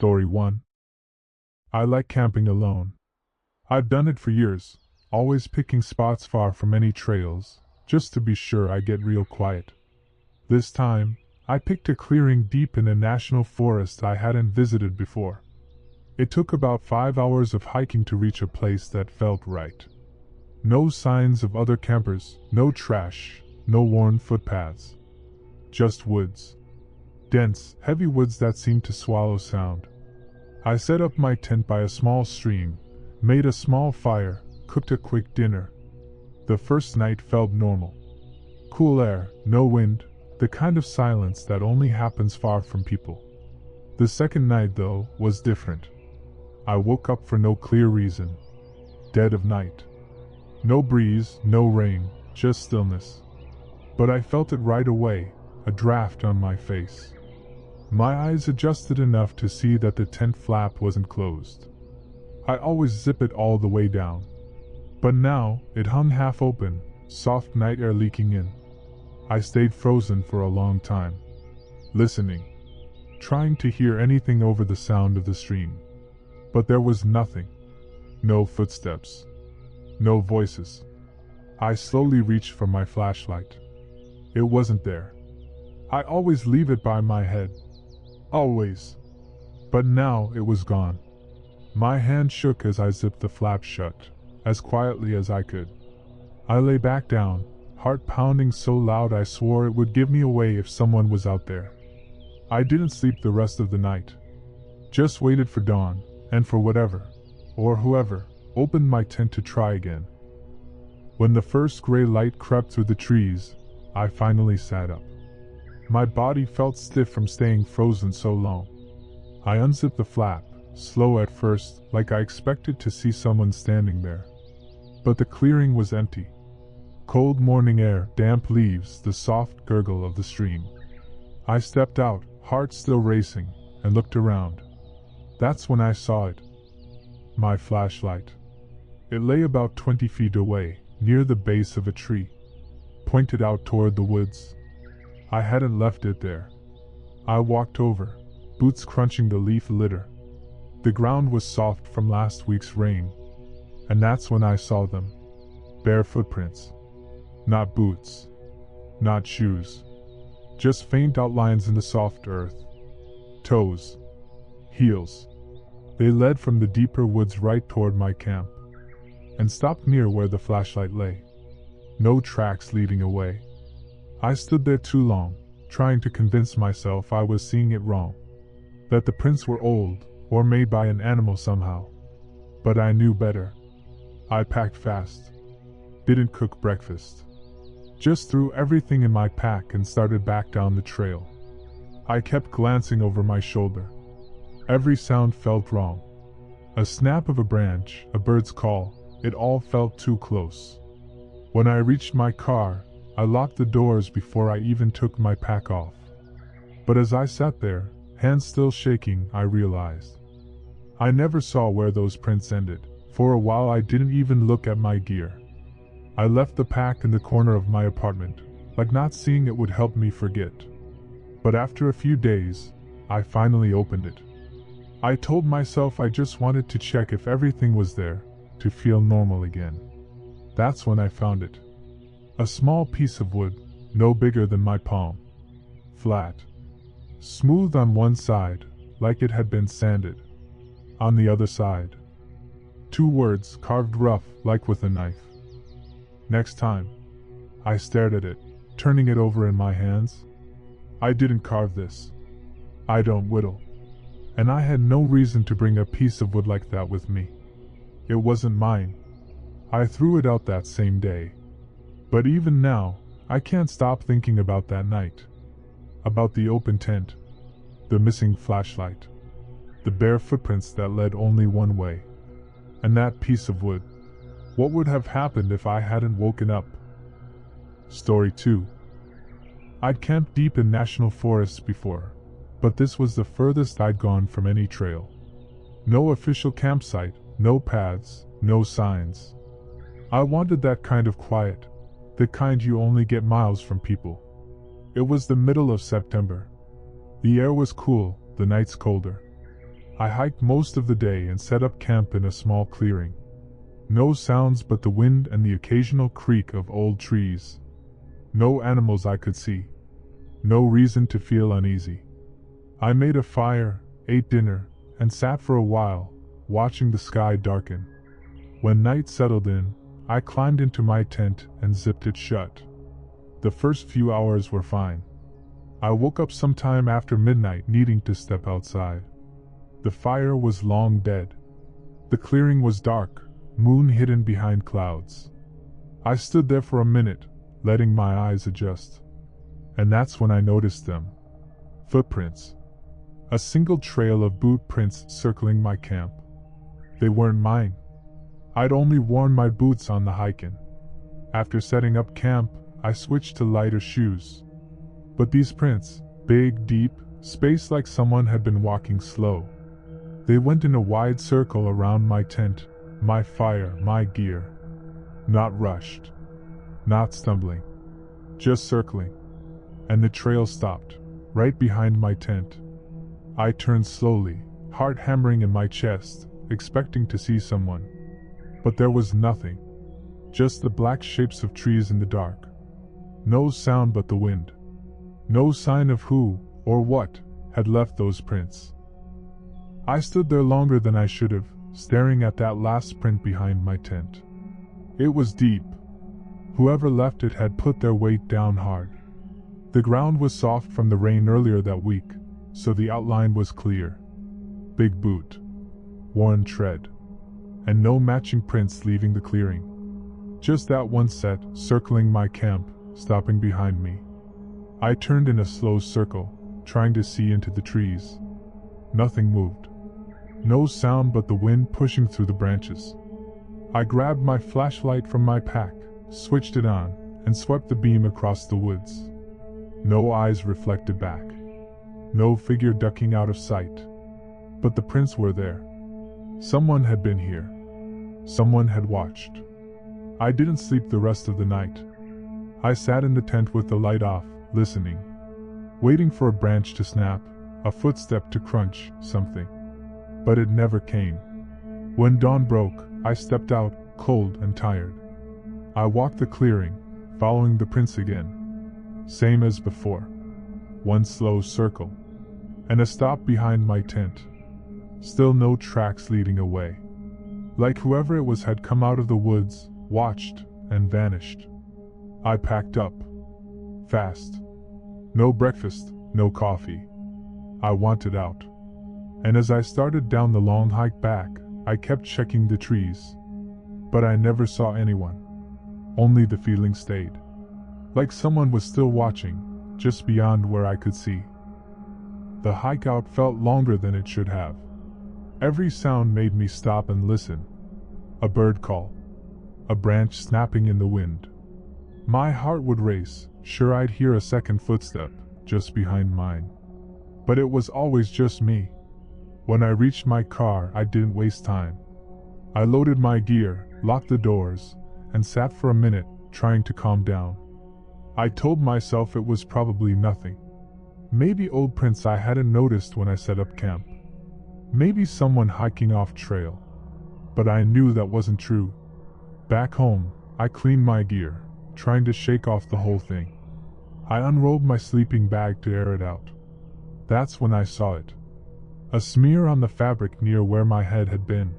Story 1. I like camping alone. I've done it for years, always picking spots far from any trails, just to be sure I get real quiet. This time, I picked a clearing deep in a national forest I hadn't visited before. It took about 5 hours of hiking to reach a place that felt right. No signs of other campers, no trash, no worn footpaths. Just woods. Dense, heavy woods that seemed to swallow sound. I set up my tent by a small stream, made a small fire, cooked a quick dinner. The first night felt normal. Cool air, no wind, the kind of silence that only happens far from people. The second night, though, was different. I woke up for no clear reason. Dead of night. No breeze, no rain, just stillness. But I felt it right away, a draft on my face. My eyes adjusted enough to see that the tent flap wasn't closed. I always zip it all the way down. But now, it hung half open, soft night air leaking in. I stayed frozen for a long time. Listening. Trying to hear anything over the sound of the stream. But there was nothing. No footsteps. No voices. I slowly reached for my flashlight. It wasn't there. I always leave it by my head. Always. But now it was gone. My hand shook as I zipped the flap shut, as quietly as I could. I lay back down, heart pounding so loud I swore it would give me away if someone was out there. I didn't sleep the rest of the night. Just waited for dawn, and for whatever, or whoever, opened my tent to try again. When the first gray light crept through the trees, I finally sat up. My body felt stiff from staying frozen so long. I unzipped the flap, slow at first, like I expected to see someone standing there. But the clearing was empty. Cold morning air, damp leaves, the soft gurgle of the stream. I stepped out, heart still racing, and looked around. That's when I saw it. My flashlight. It lay about 20 feet away, near the base of a tree, pointed out toward the woods. I hadn't left it there. I walked over, boots crunching the leaf litter. The ground was soft from last week's rain. And that's when I saw them. Bare footprints. Not boots. Not shoes. Just faint outlines in the soft earth. Toes. Heels. They led from the deeper woods right toward my camp, and stopped near where the flashlight lay. No tracks leading away. I stood there too long, trying to convince myself I was seeing it wrong. That the prints were old, or made by an animal somehow. But I knew better. I packed fast. Didn't cook breakfast. Just threw everything in my pack and started back down the trail. I kept glancing over my shoulder. Every sound felt wrong. A snap of a branch, a bird's call, it all felt too close. When I reached my car, I locked the doors before I even took my pack off. But as I sat there, hands still shaking, I realized. I never saw where those prints ended. For a while I didn't even look at my gear. I left the pack in the corner of my apartment, like not seeing it would help me forget. But after a few days, I finally opened it. I told myself I just wanted to check if everything was there, to feel normal again. That's when I found it. A small piece of wood, no bigger than my palm. Flat. Smooth on one side, like it had been sanded. On the other side. 2 words carved rough, like with a knife. Next time. I stared at it, turning it over in my hands. I didn't carve this. I don't whittle. And I had no reason to bring a piece of wood like that with me. It wasn't mine. I threw it out that same day. But even now, I can't stop thinking about that night. About the open tent. The missing flashlight. The bare footprints that led only one way. And that piece of wood. What would have happened if I hadn't woken up? Story 2. I'd camped deep in national forests before, but this was the furthest I'd gone from any trail. No official campsite, no paths, no signs. I wanted that kind of quiet, the kind you only get miles from people. It was the middle of September. The air was cool, the nights colder. I hiked most of the day and set up camp in a small clearing. No sounds but the wind and the occasional creak of old trees. No animals I could see. No reason to feel uneasy. I made a fire, ate dinner, and sat for a while, watching the sky darken. When night settled in, I climbed into my tent and zipped it shut. The first few hours were fine. I woke up sometime after midnight needing to step outside. The fire was long dead. The clearing was dark, moon hidden behind clouds. I stood there for a minute, letting my eyes adjust. And that's when I noticed them. Footprints. A single trail of boot prints circling my camp. They weren't mine. I'd only worn my boots on the hike-in. After setting up camp, I switched to lighter shoes. But these prints, big, deep, spaced like someone had been walking slow. They went in a wide circle around my tent, my fire, my gear. Not rushed. Not stumbling. Just circling. And the trail stopped, right behind my tent. I turned slowly, heart hammering in my chest, expecting to see someone. But there was nothing. Just the black shapes of trees in the dark. No sound but the wind. No sign of who, or what, had left those prints. I stood there longer than I should have, staring at that last print behind my tent. It was deep. Whoever left it had put their weight down hard. The ground was soft from the rain earlier that week, so the outline was clear. Big boot. Worn tread. And no matching prints leaving the clearing. Just that one set, circling my camp, stopping behind me. I turned in a slow circle, trying to see into the trees. Nothing moved. No sound but the wind pushing through the branches. I grabbed my flashlight from my pack, switched it on, and swept the beam across the woods. No eyes reflected back. No figure ducking out of sight. But the prints were there. Someone had been here. Someone had watched. I didn't sleep the rest of the night. I sat in the tent with the light off, listening. Waiting for a branch to snap, a footstep to crunch, something. But it never came. When dawn broke, I stepped out, cold and tired. I walked the clearing, following the prints again. Same as before. One slow circle. And a stop behind my tent. Still no tracks leading away. Like whoever it was had come out of the woods, watched, and vanished. I packed up. Fast. No breakfast, no coffee. I wanted out. And as I started down the long hike back, I kept checking the trees. But I never saw anyone. Only the feeling stayed. Like someone was still watching, just beyond where I could see. The hike out felt longer than it should have. Every sound made me stop and listen. A bird call. A branch snapping in the wind. My heart would race, sure I'd hear a second footstep, just behind mine. But it was always just me. When I reached my car, I didn't waste time. I loaded my gear, locked the doors, and sat for a minute, trying to calm down. I told myself it was probably nothing. Maybe old prints I hadn't noticed when I set up camp. Maybe someone hiking off trail. But I knew that wasn't true. Back home, I cleaned my gear, trying to shake off the whole thing. I unrolled my sleeping bag to air it out. That's when I saw it. A smear on the fabric near where my head had been.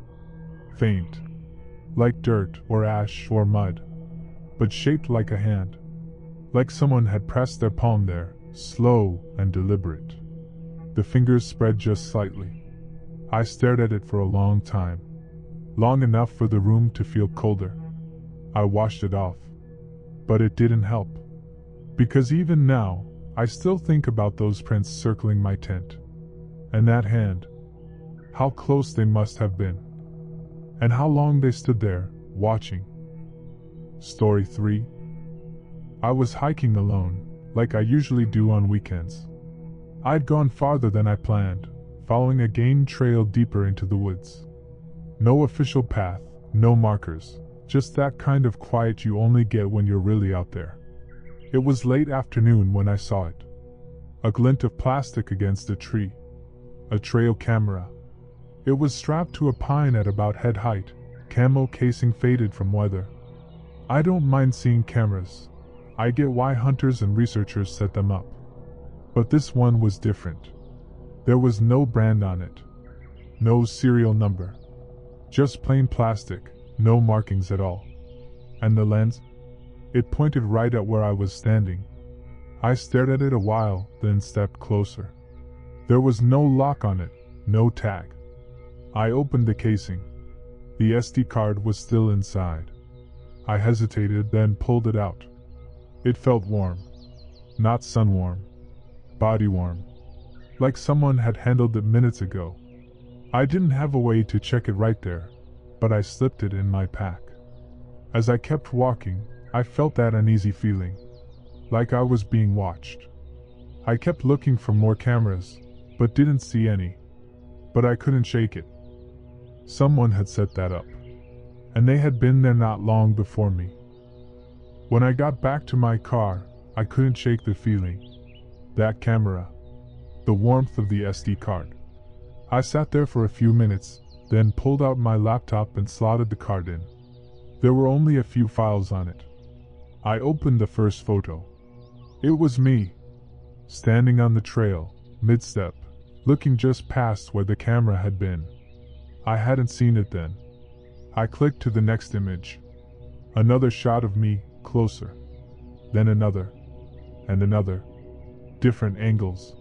Faint. Like dirt or ash or mud. But shaped like a hand. Like someone had pressed their palm there, slow and deliberate. The fingers spread just slightly. I stared at it for a long time. Long enough for the room to feel colder. I washed it off. But it didn't help. Because even now, I still think about those prints circling my tent. And that hand. How close they must have been. And how long they stood there, watching. Story 3. I was hiking alone, like I usually do on weekends. I'd gone farther than I planned, following a game trail deeper into the woods. No official path, no markers, just that kind of quiet you only get when you're really out there. It was late afternoon when I saw it. A glint of plastic against a tree. A trail camera. It was strapped to a pine at about head height, camo casing faded from weather. I don't mind seeing cameras. I get why hunters and researchers set them up. But this one was different. There was no brand on it. No serial number. Just plain plastic, no markings at all. And the lens? It pointed right at where I was standing. I stared at it a while, then stepped closer. There was no lock on it, no tag. I opened the casing. The SD card was still inside. I hesitated, then pulled it out. It felt warm. Not sun warm. Body warm. Like someone had handled it minutes ago. I didn't have a way to check it right there, but I slipped it in my pack. As I kept walking, I felt that uneasy feeling, like I was being watched. I kept looking for more cameras, but didn't see any. But I couldn't shake it. Someone had set that up, and they had been there not long before me. When I got back to my car, I couldn't shake the feeling. That camera. The warmth of the SD card. I sat there for a few minutes, then pulled out my laptop and slotted the card in. There were only a few files on it. I opened the first photo. It was me, standing on the trail, mid-step, looking just past where the camera had been. I hadn't seen it then. I clicked to the next image. Another shot of me, closer. Then another. And another. Different angles.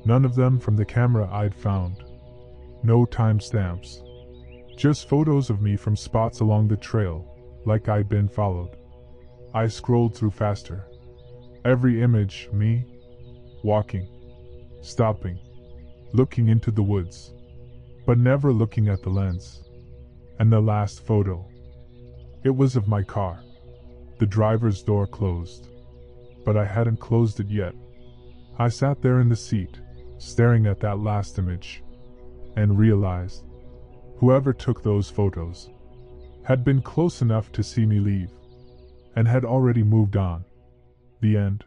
None of them from the camera I'd found. No timestamps. Just photos of me from spots along the trail, like I'd been followed. I scrolled through faster. Every image, me. Walking. Stopping. Looking into the woods. But never looking at the lens. And the last photo. It was of my car. The driver's door closed. But I hadn't closed it yet. I sat there in the seat, staring at that last image, and realized whoever took those photos had been close enough to see me leave, and had already moved on. The end.